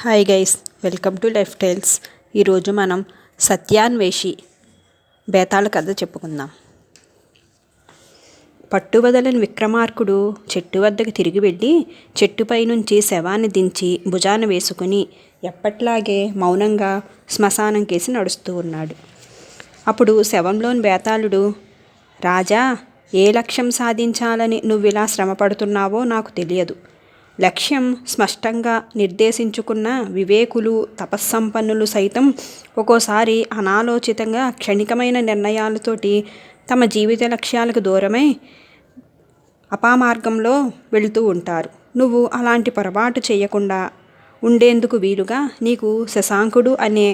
Hi guys, welcome to life styles. ఈరోజు మనం సత్యాన్వేషి బేతాళ కథ చెప్పుకుందాం. పట్టువదలని విక్రమార్కుడు చెట్టు వద్దకు తిరిగి వెళ్ళి చెట్టుపై నుంచి శవాన్ని దించి భుజాన వేసుకుని ఎప్పట్లాగే మౌనంగా శ్మశానం కేసి నడుస్తూ ఉన్నాడు. అప్పుడు శవంలోని బేతాళుడు, రాజా, ఏ లక్ష్యం సాధించాలని నువ్విలా శ్రమపడుతున్నావో నాకు తెలియదు. లక్ష్యం స్పష్టంగా నిర్దేశించుకున్న వివేకులు, తపస్సంపన్నులు సైతం ఒక్కోసారి అనాలోచితంగా క్షణికమైన నిర్ణయాలతోటి తమ జీవిత లక్ష్యాలకు దూరమై అపామార్గంలో వెళుతూ ఉంటారు. నువ్వు అలాంటి పొరపాటు చేయకుండా ఉండేందుకు వీలుగా నీకు శశాంకుడు అనే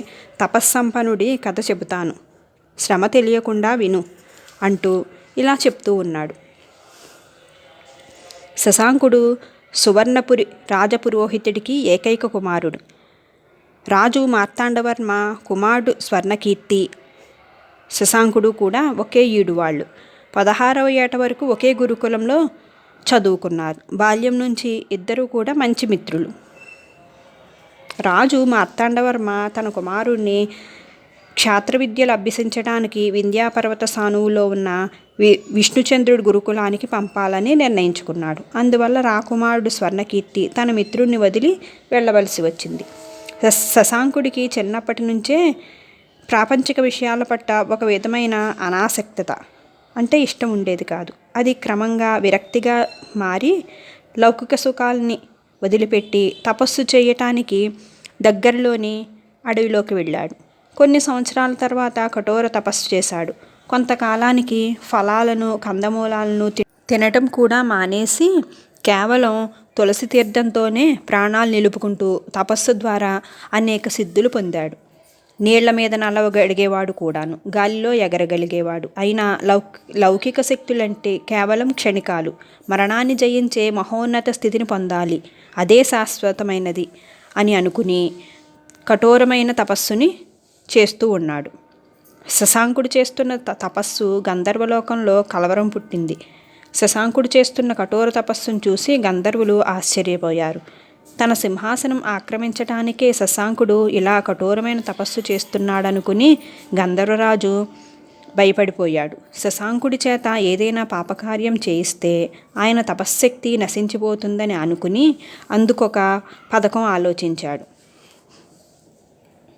తపస్సంపన్నుడి కథ చెబుతాను. శ్రమ తెలియకుండా విను అంటూ ఇలా చెప్తూ ఉన్నాడు. శశాంకుడు సువర్ణపురి రాజపురోహితుడికి ఏకైక కుమారుడు. రాజు మార్తాండవర్మ కుమారుడు స్వర్ణకీర్తి. శశాంకుడు కూడా ఒకే ఈడువాళ్ళు. 16వ ఏట వరకు ఒకే గురుకులంలో చదువుకున్నారు. బాల్యం నుంచి ఇద్దరూ కూడా మంచి మిత్రులు. రాజు మార్తాండవర్మ తన కుమారుడిని క్షాత్రవిద్యలు అభ్యసించడానికి వింధ్యాపర్వత సానువులో ఉన్న విష్ణుచంద్రుడి గురుకులానికి పంపాలని నిర్ణయించుకున్నాడు. అందువల్ల రాకుమారుడు స్వర్ణకీర్తి తన మిత్రుడిని వదిలి వెళ్ళవలసి వచ్చింది. శశాంకుడికి చిన్నప్పటి నుంచే ప్రాపంచిక విషయాల పట్ల ఒక విధమైన అనాసక్తత అంటే ఇష్టం ఉండేది కాదు. అది క్రమంగా విరక్తిగా మారి లౌకిక సుఖాలని వదిలిపెట్టి తపస్సు చేయటానికి దగ్గరలోని అడవిలోకి వెళ్ళాడు. కొన్ని సంవత్సరాల తర్వాత కఠోర తపస్సు చేశాడు. కొంతకాలానికి ఫలాలను, కందమూలాలను తినటం కూడా మానేసి కేవలం తులసి తీర్థంతోనే ప్రాణాలు నిలుపుకుంటూ తపస్సు ద్వారా అనేక సిద్ధులు పొందాడు. నీళ్ల మీద నడవగలిగేవాడు కూడాను, గాలిలో ఎగరగలిగేవాడు. అయినా లౌకిక శక్తులంటే కేవలం క్షణికాలు. మరణాన్ని జయించే మహోన్నత స్థితిని పొందాలి, అదే శాశ్వతమైనది అని అనుకుని కఠోరమైన తపస్సుని చేస్తూ ఉన్నాడు. శశాంకుడు చేస్తున్న తపస్సు గంధర్వలోకంలో కలవరం పుట్టింది. శశాంకుడు చేస్తున్న కఠోర తపస్సును చూసి గంధర్వులు ఆశ్చర్యపోయారు. తన సింహాసనం ఆక్రమించటానికే శశాంకుడు ఇలా కఠోరమైన తపస్సు చేస్తున్నాడనుకుని గంధర్వరాజు భయపడిపోయాడు. శశాంకుడి చేత ఏదైనా పాపకార్యం చేయిస్తే ఆయన తపశ్శక్తి నశించిపోతుందని అనుకుని అందుకొక పథకం ఆలోచించాడు.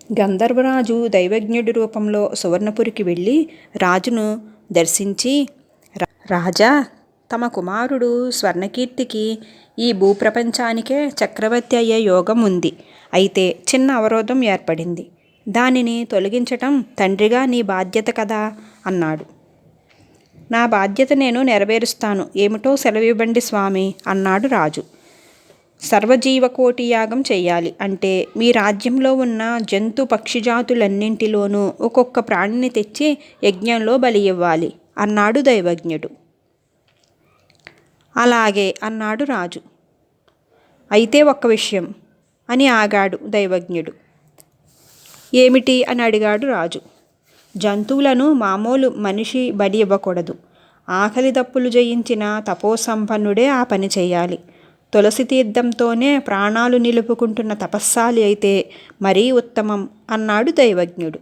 గంధర్వరాజు దైవజ్ఞుడి రూపంలో సువర్ణపురికి వెళ్ళి రాజును దర్శించి, రాజా, తమ కుమారుడు స్వర్ణకీర్తికి ఈ భూప్రపంచానికే చక్రవర్తి అయ్యే యోగం ఉంది. అయితే చిన్న అవరోధం ఏర్పడింది. దానిని తొలగించటం తండ్రిగా నీ బాధ్యత కదా అన్నాడు. నా బాధ్యత నేను నెరవేరుస్తాను, ఏమిటో సెలవివ్వండి స్వామి అన్నాడు రాజు. సర్వజీవకోటి యాగం చేయాలి. అంటే మీ రాజ్యంలో ఉన్న జంతు పక్షిజాతులన్నింటిలోనూ ఒక్కొక్క ప్రాణిని తెచ్చి యజ్ఞంలో బలి ఇవ్వాలి అన్నాడు దైవజ్ఞుడు. అలాగే అన్నాడు రాజు. అయితే ఒక్క విషయం అని ఆగాడు దైవజ్ఞుడు. ఏమిటి అని అడిగాడు రాజు. జంతువులను మామూలు మనిషి బలి ఇవ్వకూడదు. ఆకలి దప్పులు జయించిన తపోసంపన్నుడే ఆ పని చేయాలి. తులసి తీర్థంతోనే ప్రాణాలు నిలుపుకుంటున్న తపస్సాలి అయితే మరీ ఉత్తమం అన్నాడు దైవజ్ఞుడు.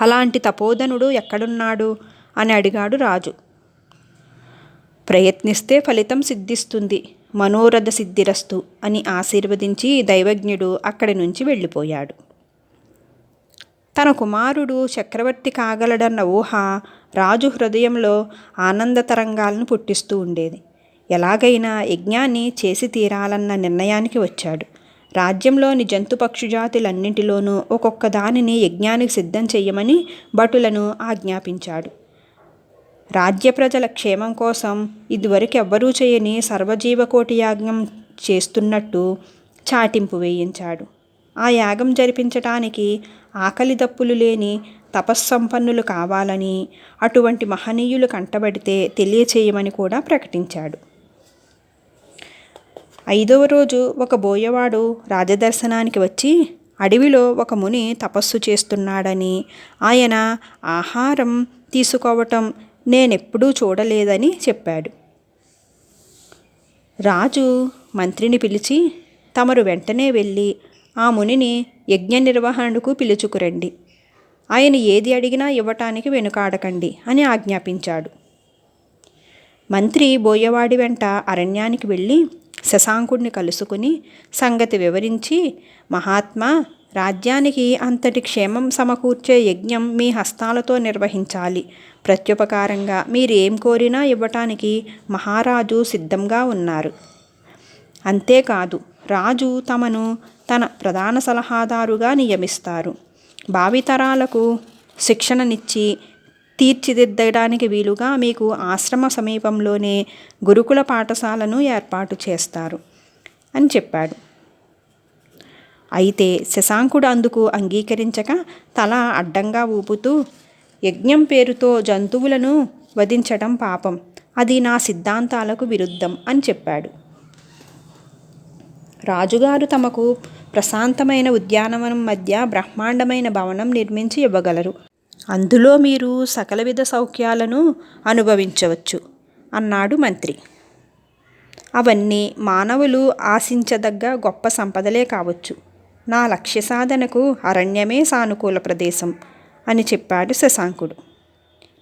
అలాంటి తపోధనుడు ఎక్కడున్నాడు అని అడిగాడు రాజు. ప్రయత్నిస్తే ఫలితం సిద్ధిస్తుంది, మనోరథ సిద్ధిరస్తు అని ఆశీర్వదించి దైవజ్ఞుడు అక్కడి నుంచి వెళ్ళిపోయాడు. తన కుమారుడు చక్రవర్తి కాగలడన్న ఊహ రాజు హృదయంలో ఆనంద తరంగాలను పుట్టిస్తూ ఉండేది. ఎలాగైనా యజ్ఞాన్ని చేసి తీరాలన్న నిర్ణయానికి వచ్చాడు. రాజ్యంలోని జంతు పక్షుజాతులన్నింటిలోనూ ఒక్కొక్క దానిని యజ్ఞానికి సిద్ధం చెయ్యమని భటులను ఆజ్ఞాపించాడు. రాజ్య ప్రజల క్షేమం కోసం ఇదివరకు ఎవ్వరూ చేయని సర్వజీవకోటి యాగం చేస్తున్నట్టు చాటింపు వేయించాడు. ఆ యాగం జరిపించటానికి ఆకలి దప్పులు లేని తపస్సంపన్నులు కావాలని, అటువంటి మహనీయులు కంటబడితే తెలియచేయమని కూడా ప్రకటించాడు. 5వ రోజు ఒక బోయవాడు రాజదర్శనానికి వచ్చి అడవిలో ఒక ముని తపస్సు చేస్తున్నాడని, ఆయన ఆహారం తీసుకోవటం నేనెప్పుడూ చూడలేదని చెప్పాడు. రాజు మంత్రిని పిలిచి, తమరు వెంటనే వెళ్ళి ఆ మునిని యజ్ఞ నిర్వహణకు పిలుచుకురండి. ఆయన ఏది అడిగినా ఇవ్వటానికి వెనుకాడకండి అని ఆజ్ఞాపించాడు. మంత్రి బోయవాడి వెంట అరణ్యానికి వెళ్ళి శశాంకుడిని కలుసుకుని సంగతి వివరించి, మహాత్మా, రాజ్యానికి అంతటి క్షేమం సమకూర్చే యజ్ఞం మీ హస్తాలతో నిర్వహించాలి. ప్రత్యుపకారంగా మీరేం కోరినా ఇవ్వటానికి మహారాజు సిద్ధంగా ఉన్నారు. అంతేకాదు, రాజు తమను తన ప్రధాన సలహాదారుగా నియమిస్తారు. భావితరాలకు శిక్షణనిచ్చి తీర్చిదిద్దడానికి వీలుగా మీకు ఆశ్రమ సమీపంలోనే గురుకుల పాఠశాలను ఏర్పాటు చేస్తారు అని చెప్పాడు. అయితే శశాంకుడు అందుకు అంగీకరించక తల అడ్డంగా ఊపుతూ, యజ్ఞం పేరుతో జంతువులను వధించడం పాపం, అది నా సిద్ధాంతాలకు విరుద్ధం అని చెప్పాడు. రాజుగారు తమకు ప్రశాంతమైన ఉద్యానవనం మధ్య బ్రహ్మాండమైన భవనం నిర్మించి ఇవ్వగలరు. అందులో మీరు సకల విధ సౌఖ్యాలను అనుభవించవచ్చు అన్నాడు మంత్రి. అవన్నీ మానవులు ఆశించదగ్గ గొప్ప సంపదలే కావచ్చు. నా లక్ష్య సాధనకు అరణ్యమే సానుకూల ప్రదేశం అని చెప్పాడు శశాంకుడు.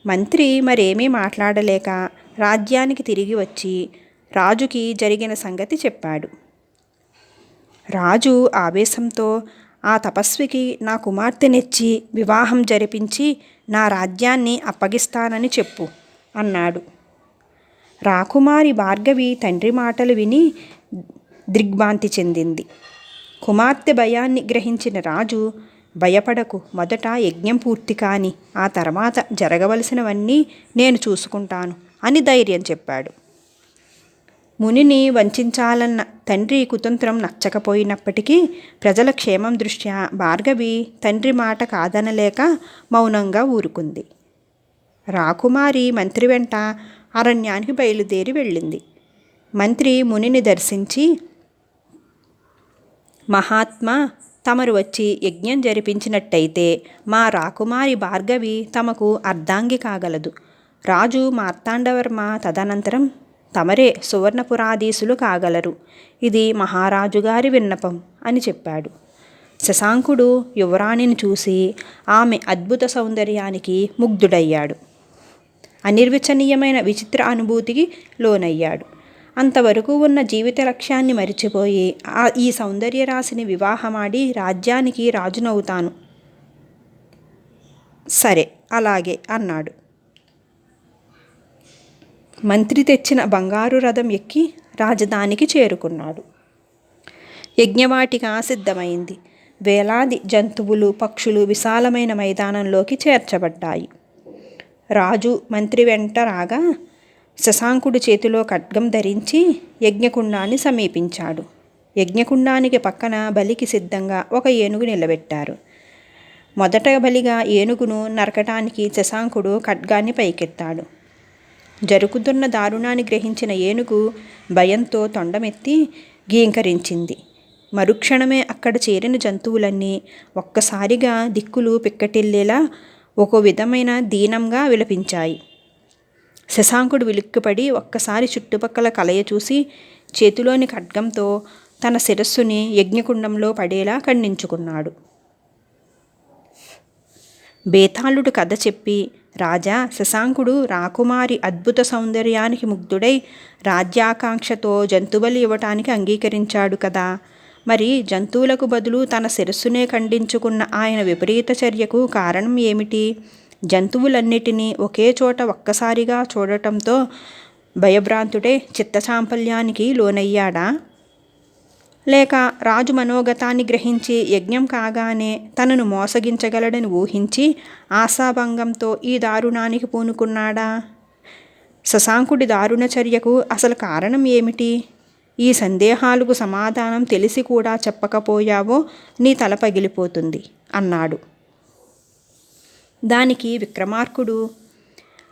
మంత్రి మరేమీ మాట్లాడలేక రాజ్యానికి తిరిగి వచ్చి రాజుకి జరిగిన సంగతి చెప్పాడు. రాజు ఆవేశంతో, ఆ తపస్వికి నా కుమార్తెనిచ్చి వివాహం జరిపించి నా రాజ్యాన్ని అప్పగిస్తానని చెప్పు అన్నాడు. రాకుమారి భార్గవి తండ్రి మాటలు విని దిగ్భ్రాంతి చెందింది. కుమార్తె భయాన్ని గ్రహించిన రాజు, భయపడకు, మొదట యజ్ఞం పూర్తి కాని ఆ తర్వాత జరగవలసినవన్నీ నేను చూసుకుంటాను అని ధైర్యం చెప్పాడు. మునిని వంచాలన్న తండ్రి కుతంత్రం నచ్చకపోయినప్పటికీ ప్రజల క్షేమం దృష్ట్యా భార్గవి తండ్రి మాట కాదనలేక మౌనంగా ఊరుకుంది. రాకుమారి మంత్రి వెంట అరణ్యానికి బయలుదేరి వెళ్ళింది. మంత్రి మునిని దర్శించి, మహాత్మా, తమరు వచ్చి యజ్ఞం జరిపించినట్టయితే మా రాకుమారి భార్గవి తమకు అర్ధాంగి కాగలదు. రాజు మార్తాండవర్మ తదనంతరం తమరే సువర్ణపురాధీశులు కాగలరు. ఇది మహారాజుగారి విన్నపం అని చెప్పాడు. శశాంకుడు యువరాణిని చూసి ఆమె అద్భుత సౌందర్యానికి ముగ్ధుడయ్యాడు. అనిర్వచనీయమైన విచిత్ర అనుభూతికి లోనయ్యాడు. అంతవరకు ఉన్న జీవిత లక్ష్యాన్ని మరిచిపోయి ఈ సౌందర్య రాశిని వివాహమాడి రాజ్యానికి రాజునవుతాను. సరే, అలాగే అన్నాడు. మంత్రి తెచ్చిన బంగారు రథం ఎక్కి రాజధానికి చేరుకున్నాడు. యజ్ఞవాటిక సిద్ధమైంది. వేలాది జంతువులు, పక్షులు విశాలమైన మైదానంలోకి చేర్చబడ్డాయి. రాజు మంత్రి వెంట రాగా శశాంకుడి చేతిలో ఖడ్గం ధరించి యజ్ఞకుండాన్ని సమీపించాడు. యజ్ఞకుండానికి పక్కన బలికి సిద్ధంగా ఒక ఏనుగు నిలబెట్టారు. మొదట బలిగా ఏనుగును నరకటానికి శశాంకుడు ఖడ్గాన్ని పైకెత్తాడు. జరుగుతున్న దారుణాన్ని గ్రహించిన ఏనుగు భయంతో తొండమెత్తి గీంకరించింది. మరుక్షణమే అక్కడ చేరిన జంతువులన్నీ ఒక్కసారిగా దిక్కులు పిక్కటిల్లేలా ఒక విధమైన దీనంగా విలపించాయి. శశాంకుడు విలుక్కుపడి ఒక్కసారి చుట్టుపక్కల కలయ చూసి చేతిలోని ఖడ్గంతో తన శిరస్సుని యజ్ఞకుండంలో పడేలా ఖండించుకున్నాడు. బేతాళుడు కథ చెప్పి, రాజా, శశాంకుడు రాకుమారి అద్భుత సౌందర్యానికి ముగ్ధుడై రాజ్యాకాంక్షతో జంతుబలి ఇవ్వటానికి అంగీకరించాడు కదా. మరి జంతువులకు బదులు తన శిరస్సునే ఖండించుకున్న ఆయన విపరీత చర్యకు కారణం ఏమిటి? జంతువులన్నిటినీ ఒకే చోట ఒక్కసారిగా చూడటంతో భయభ్రాంతుడే చిత్తచాంపల్యానికి లోనయ్యాడా? లేక రాజు మనోగతాన్ని గ్రహించి యజ్ఞం కాగానే తనను మోసగించగలడని ఊహించి ఆశాభంగంతో ఈ దారుణానికి పూనుకున్నాడా? శశాంకుడి దారుణ చర్యకు అసలు కారణం ఏమిటి? ఈ సందేహాలకు సమాధానం తెలిసి కూడా చెప్పకపోయావో నీ తల పగిలిపోతుంది అన్నాడు. దానికి విక్రమార్కుడు,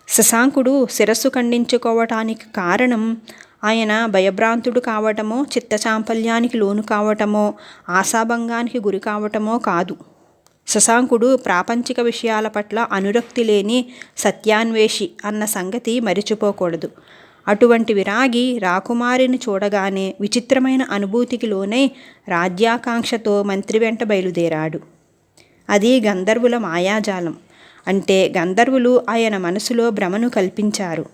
శశాంకుడు శిరస్సు ఖండించుకోవటానికి కారణం ఆయన భయభ్రాంతుడు కావటమో, చిత్తచాంపల్యానికి లోను కావటమో, ఆశాభంగానికి గురి కావటమో కాదు. శశాంకుడు ప్రాపంచిక విషయాల పట్ల అనురక్తి లేని సత్యాన్వేషి అన్న సంగతి మరిచిపోకూడదు. అటువంటి విరాగి రాకుమారిని చూడగానే విచిత్రమైన అనుభూతికి లోనై రాజ్యాకాంక్షతో మంత్రి వెంట బయలుదేరాడు. అది గంధర్వుల మాయాజాలం. అంటే గంధర్వులు ఆయన మనసులో భ్రమను కల్పించారు.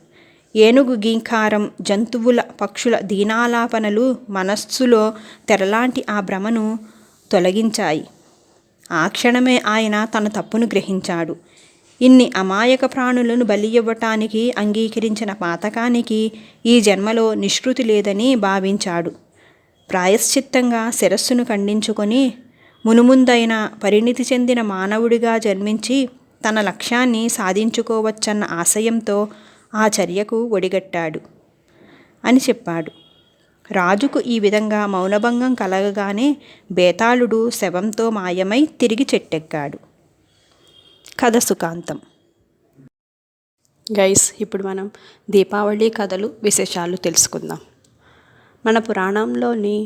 ఏనుగు గీంకారం, జంతువుల పక్షుల దీనాలాపనలు మనస్సులో తెరలాంటి ఆ భ్రమను తొలగించాయి. ఆ క్షణమే ఆయన తన తప్పును గ్రహించాడు. ఇన్ని అమాయక ప్రాణులను బలి ఇవ్వటానికి అంగీకరించిన పాతకానికి ఈ జన్మలో నిష్కృతి లేదని భావించాడు. ప్రాయశ్చిత్తంగా శిరస్సును ఖండించుకొని మునుముందైన పరిణితి చెందిన మానవుడిగా జన్మించి తన లక్ష్యాన్ని సాధించుకోవచ్చన్న ఆశయంతో ఆ చర్యకు ఒడిగట్టాడు అని చెప్పాడు. రాజుకు ఈ విధంగా మౌనభంగం కలగగానే బేతాళుడు శవంతో మాయమై తిరిగి చెట్టెక్కాడు. కథ సుఖాంతం. గైస్, ఇప్పుడు మనం దీపావళి కథలు విశేషాలు తెలుసుకుందాం. మన పురాణంలోని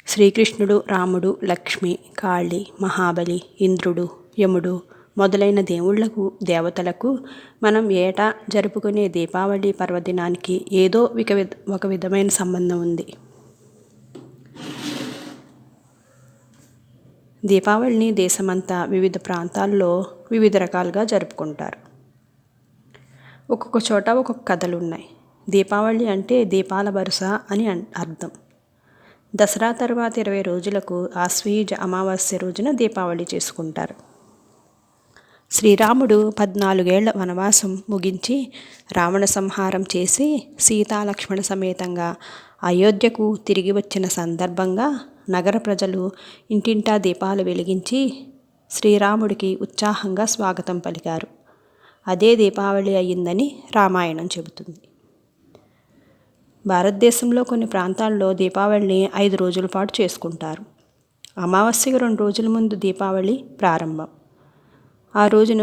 శ్రీకృష్ణుడు, రాముడు, లక్ష్మి, కాళి, మహాబలి, ఇంద్రుడు, యముడు మొదలైన దేవుళ్లకు, దేవతలకు మనం ఏటా జరుపుకునే దీపావళి పర్వదినానికి ఏదో ఒక విధమైన సంబంధం ఉంది. దీపావళిని దేశమంతా వివిధ ప్రాంతాల్లో వివిధ రకాలుగా జరుపుకుంటారు. ఒక్కొక్క చోట ఒక్కొక్క కథలు ఉన్నాయి. దీపావళి అంటే దీపాల వరుస అని అర్థం. దసరా తర్వాత 20 రోజులకు ఆశ్వీజ అమావాస్య రోజున దీపావళి చేసుకుంటారు. శ్రీరాముడు 14 ఏళ్ల వనవాసం ముగించి రావణ సంహారం చేసి సీతాలక్ష్మణ సమేతంగా అయోధ్యకు తిరిగి వచ్చిన సందర్భంగా నగర ప్రజలు ఇంటింటా దీపాలు వెలిగించి శ్రీరాముడికి ఉత్సాహంగా స్వాగతం పలికారు. అదే దీపావళి అయ్యిందని రామాయణం చెబుతుంది. భారతదేశంలో కొన్ని ప్రాంతాల్లో దీపావళిని 5 రోజుల పాటు చేసుకుంటారు. అమావాస్యకు 2 రోజుల ముందు దీపావళి ప్రారంభం. ఆ రోజున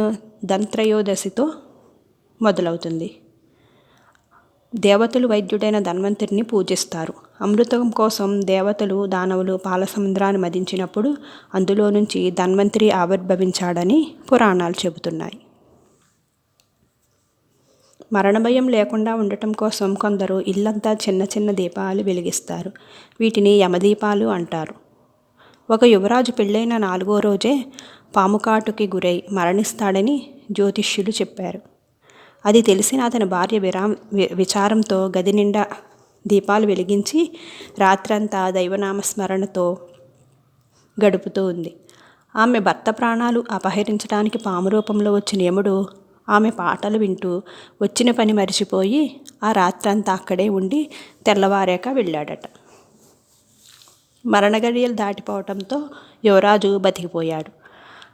ధన్త్రయోదశితో మొదలవుతుంది. దేవతలు వైద్యుడైన ధన్వంతరిని పూజిస్తారు. అమృతం కోసం దేవతలు, దానవులు పాల సముద్రాన్ని మదించినప్పుడు అందులో నుంచి ధన్వంతరి ఆవిర్భవించాడని పురాణాలు చెబుతున్నాయి. మరణ భయం లేకుండా ఉండటం కోసం కొందరు ఇల్లంతా చిన్న చిన్న దీపాలు వెలిగిస్తారు. వీటిని యమదీపాలు అంటారు. ఒక యువరాజు పెళ్ళైన 4వ రోజే పాముకాటుకి గురై మరణిస్తాడని జ్యోతిష్యులు చెప్పారు. అది తెలిసిన అతని భార్య విచారంతో గది నిండా దీపాలు వెలిగించి రాత్రంతా దైవనామస్మరణతో గడుపుతూ ఉంది. ఆమె భర్త ప్రాణాలు అపహరించడానికి పాము రూపంలో వచ్చిన యముడు ఆమె పాటలు వింటూ వచ్చిన పని మరిచిపోయి ఆ రాత్రంతా అక్కడే ఉండి తెల్లవారాక వెళ్ళాడట. మరణగడియలు దాటిపోవడంతో యువరాజు బతికిపోయాడు.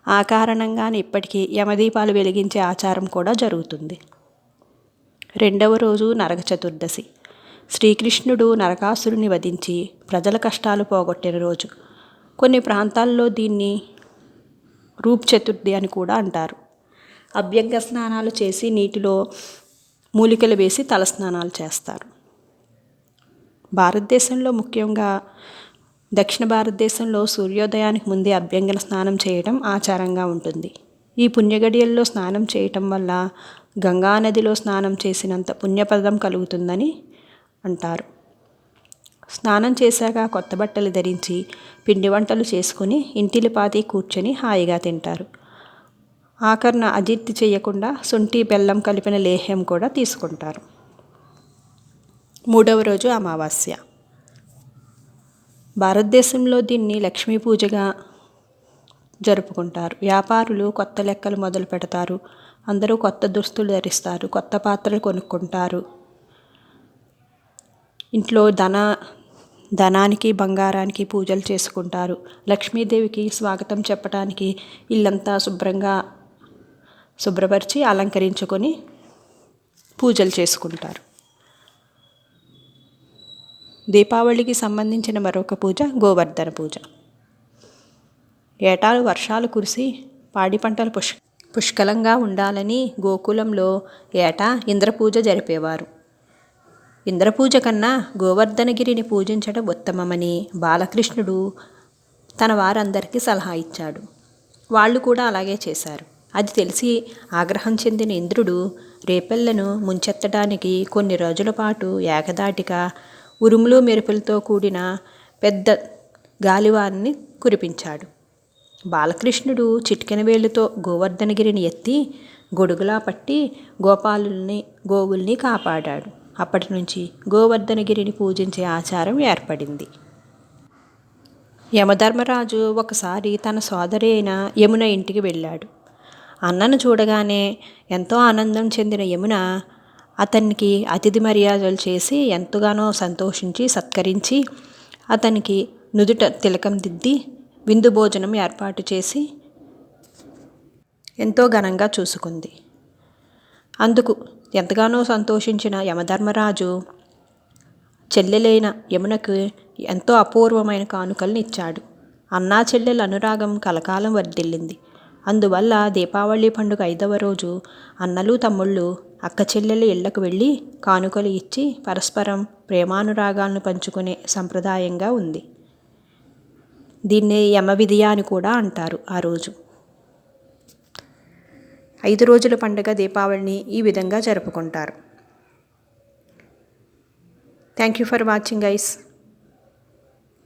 ఆ కారణంగానే ఇప్పటికీ యమదీపాలు వెలిగించే ఆచారం కూడా జరుగుతుంది. 2వ రోజు నరక చతుర్దశి. శ్రీకృష్ణుడు నరకాసురుని వధించి ప్రజల కష్టాలు పోగొట్టిన రోజు. కొన్ని ప్రాంతాల్లో దీన్ని రూప్ చతుర్థి అని కూడా అంటారు. అభ్యంగ స్నానాలు చేసి నీటిలో మూలికలు వేసి తలస్నానాలు చేస్తారు. భారతదేశంలో ముఖ్యంగా దక్షిణ భారతదేశంలో సూర్యోదయానికి ముందే అభ్యంగన స్నానం చేయడం ఆచారంగా ఉంటుంది. ఈ పుణ్యగడియల్లో స్నానం చేయటం వల్ల గంగానదిలో స్నానం చేసినంత పుణ్యపదం కలుగుతుందని అంటారు. స్నానం చేశాక కొత్త బట్టలు ధరించి పిండి వంటలు చేసుకుని ఇంటిలిపాతి కూర్చొని హాయిగా తింటారు. ఆఖరణ అజీర్తి చేయకుండా శొంఠి బెల్లం కలిపిన లేహ్యం కూడా తీసుకుంటారు. 3వ రోజు అమావాస్య. భారతదేశంలో దీన్ని లక్ష్మీ పూజగా జరుపుకుంటారు. వ్యాపారులు కొత్త లెక్కలు మొదలు పెడతారు. అందరూ కొత్త దుస్తులు ధరిస్తారు. కొత్త పాత్రలు కొనుక్కుంటారు. ఇంట్లో ధనానికి బంగారానికి పూజలు చేసుకుంటారు. లక్ష్మీదేవికి స్వాగతం చెప్పడానికి ఇల్లంతా శుభ్రపరిచి అలంకరించుకొని పూజలు చేసుకుంటారు. దీపావళికి సంబంధించిన మరొక పూజ గోవర్ధన పూజ. ఏటా వర్షాలు కురిసి పాడి పంటలు పుష్కలంగా ఉండాలని గోకులంలో ఏటా ఇంద్రపూజ జరిపేవారు. ఇంద్రపూజ కన్నా గోవర్ధనగిరిని పూజించడం ఉత్తమమని బాలకృష్ణుడు తన వారందరికీ సలహా ఇచ్చాడు. వాళ్ళు కూడా అలాగే చేశారు. అది తెలిసి ఆగ్రహం చెందిన ఇంద్రుడు రేపెళ్లను ముంచెత్తడానికి కొన్ని రోజుల పాటు ఏకదాటిగా ఉరుములు మెరుపులతో కూడిన పెద్ద గాలివాన్ని కురిపించాడు. బాలకృష్ణుడు చిటికెన వేలుతో గోవర్ధనగిరిని ఎత్తి గొడుగులా పట్టి గోవుల్ని కాపాడాడు. అప్పటి నుంచి గోవర్ధనగిరిని పూజించే ఆచారం ఏర్పడింది. యమధర్మరాజు ఒకసారి తన సోదరి అయిన యమున ఇంటికి వెళ్ళాడు. అన్నను చూడగానే ఎంతో ఆనందం చెందిన యమున అతనికి అతిథి మర్యాదలు చేసి ఎంతగానో సంతోషించి సత్కరించి అతనికి నుదుట తిలకం దిద్ది విందు భోజనం ఏర్పాటు చేసి ఎంతో ఘనంగా చూసుకుంది. అందుకు ఎంతగానో సంతోషించిన యమధర్మరాజు చెల్లెలైన యమునకు ఎంతో అపూర్వమైన కానుకలను ఇచ్చాడు. అన్నా చెల్లెల అనురాగం కలకాలం వర్ధిల్లింది. అందువల్ల దీపావళి పండుగ 5వ రోజు అన్నలు తమ్ముళ్ళు అక్క చెల్లెల ఇళ్లకు వెళ్ళి కానుకలు ఇచ్చి పరస్పరం ప్రేమానురాగాలను పంచుకునే సంప్రదాయంగా ఉంది. దీన్నే యమవిధియ అని కూడా అంటారు. ఆ రోజు 5 రోజుల పండుగ దీపావళిని ఈ విధంగా జరుపుకుంటారు. Thank you for watching guys.